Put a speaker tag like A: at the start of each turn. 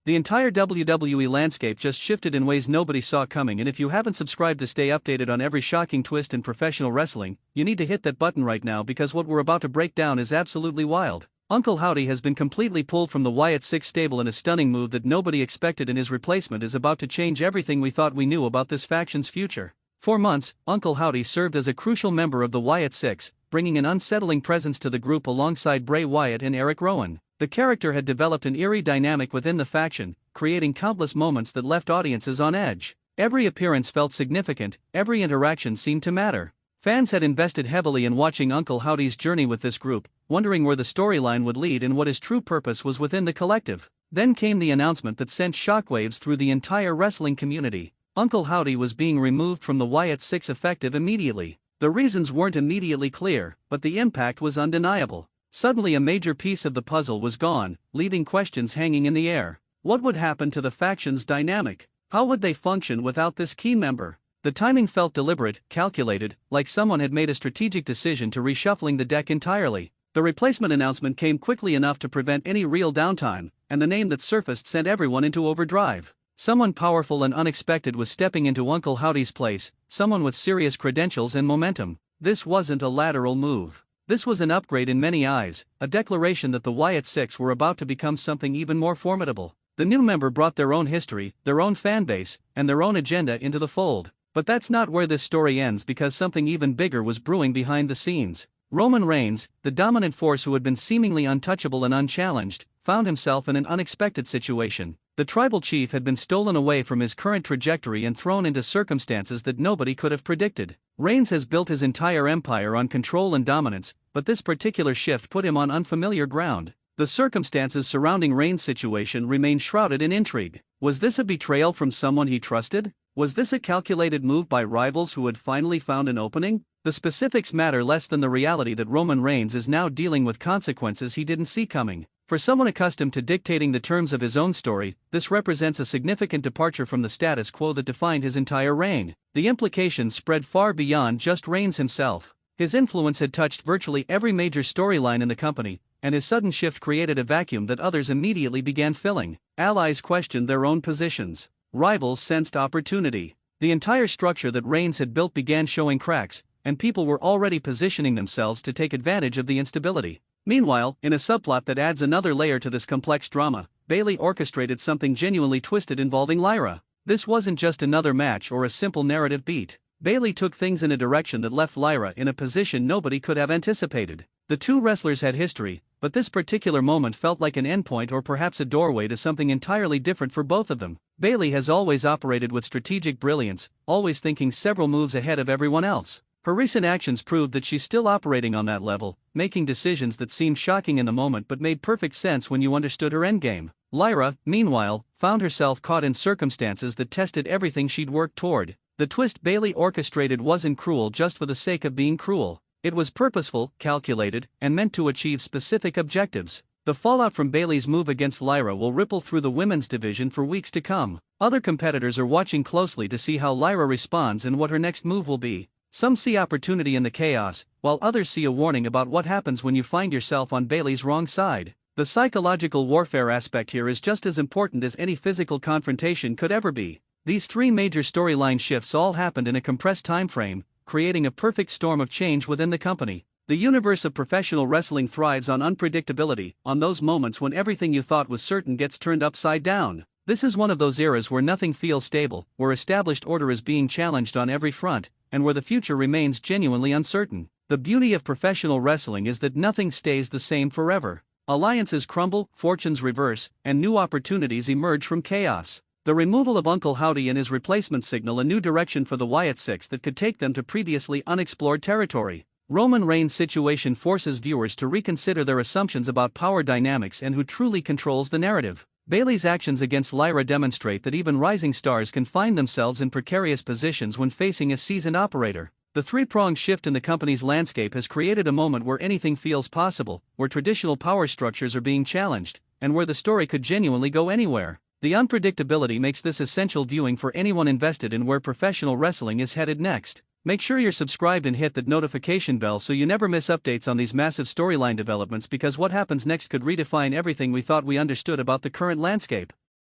A: The entire WWE landscape just shifted in ways nobody saw coming, and if you haven't subscribed to stay updated on every shocking twist in professional wrestling, you need to hit that button right now because what we're about to break down is absolutely wild. Uncle Howdy has been completely pulled from the Wyatt Sicks stable in a stunning move that nobody expected, and his replacement is about to change everything we thought we knew about this faction's future. For months, Uncle Howdy served as a crucial member of the Wyatt Sicks, bringing an unsettling presence to the group alongside Bray Wyatt and Eric Rowan. The character had developed an eerie dynamic within the faction, creating countless moments that left audiences on edge. Every appearance felt significant, every interaction seemed to matter. Fans had invested heavily in watching Uncle Howdy's journey with this group, wondering where the storyline would lead and what his true purpose was within the collective. Then came the announcement that sent shockwaves through the entire wrestling community. Uncle Howdy was being removed from the Wyatt Sicks effective immediately. The reasons weren't immediately clear, but the impact was undeniable. Suddenly a major piece of the puzzle was gone, leaving questions hanging in the air. What would happen to the faction's dynamic? How would they function without this key member? The timing felt deliberate, calculated, like someone had made a strategic decision to reshuffling the deck entirely. The replacement announcement came quickly enough to prevent any real downtime, and the name that surfaced sent everyone into overdrive. Someone powerful and unexpected was stepping into Uncle Howdy's place, someone with serious credentials and momentum. This wasn't a lateral move. This was an upgrade in many eyes, a declaration that the Wyatt Sicks were about to become something even more formidable. The new member brought their own history, their own fanbase, and their own agenda into the fold. But that's not where this story ends, because something even bigger was brewing behind the scenes. Roman Reigns, the dominant force who had been seemingly untouchable and unchallenged, found himself in an unexpected situation. The tribal chief had been stolen away from his current trajectory and thrown into circumstances that nobody could have predicted. Reigns has built his entire empire on control and dominance, but this particular shift put him on unfamiliar ground. The circumstances surrounding Reigns' situation remained shrouded in intrigue. Was this a betrayal from someone he trusted? Was this a calculated move by rivals who had finally found an opening? The specifics matter less than the reality that Roman Reigns is now dealing with consequences he didn't see coming. For someone accustomed to dictating the terms of his own story, this represents a significant departure from the status quo that defined his entire reign. The implications spread far beyond just Reigns himself. His influence had touched virtually every major storyline in the company, and his sudden shift created a vacuum that others immediately began filling. Allies questioned their own positions. Rivals sensed opportunity. The entire structure that Reigns had built began showing cracks, and people were already positioning themselves to take advantage of the instability. Meanwhile, in a subplot that adds another layer to this complex drama, Bayley orchestrated something genuinely twisted involving Lyra. This wasn't just another match or a simple narrative beat. Bayley took things in a direction that left Lyra in a position nobody could have anticipated. The two wrestlers had history, but this particular moment felt like an endpoint or perhaps a doorway to something entirely different for both of them. Bayley has always operated with strategic brilliance, always thinking several moves ahead of everyone else. Her recent actions proved that she's still operating on that level, making decisions that seemed shocking in the moment but made perfect sense when you understood her endgame. Lyra, meanwhile, found herself caught in circumstances that tested everything she'd worked toward. The twist Bayley orchestrated wasn't cruel just for the sake of being cruel. It was purposeful, calculated, and meant to achieve specific objectives. The fallout from Bayley's move against Lyra will ripple through the women's division for weeks to come. Other competitors are watching closely to see how Lyra responds and what her next move will be. Some see opportunity in the chaos, while others see a warning about what happens when you find yourself on Bayley's wrong side. The psychological warfare aspect here is just as important as any physical confrontation could ever be. These three major storyline shifts all happened in a compressed time frame, creating a perfect storm of change within the company. The universe of professional wrestling thrives on unpredictability, on those moments when everything you thought was certain gets turned upside down. This is one of those eras where nothing feels stable, where established order is being challenged on every front, and where the future remains genuinely uncertain. The beauty of professional wrestling is that nothing stays the same forever. Alliances crumble, fortunes reverse, and new opportunities emerge from chaos. The removal of Uncle Howdy and his replacement signal a new direction for the Wyatt Sicks that could take them to previously unexplored territory. Roman Reigns' situation forces viewers to reconsider their assumptions about power dynamics and who truly controls the narrative. Bayley's actions against Lyra demonstrate that even rising stars can find themselves in precarious positions when facing a seasoned operator. The three-pronged shift in the company's landscape has created a moment where anything feels possible, where traditional power structures are being challenged, and where the story could genuinely go anywhere. The unpredictability makes this essential viewing for anyone invested in where professional wrestling is headed next. Make sure you're subscribed and hit that notification bell so you never miss updates on these massive storyline developments, because what happens next could redefine everything we thought we understood about the current landscape.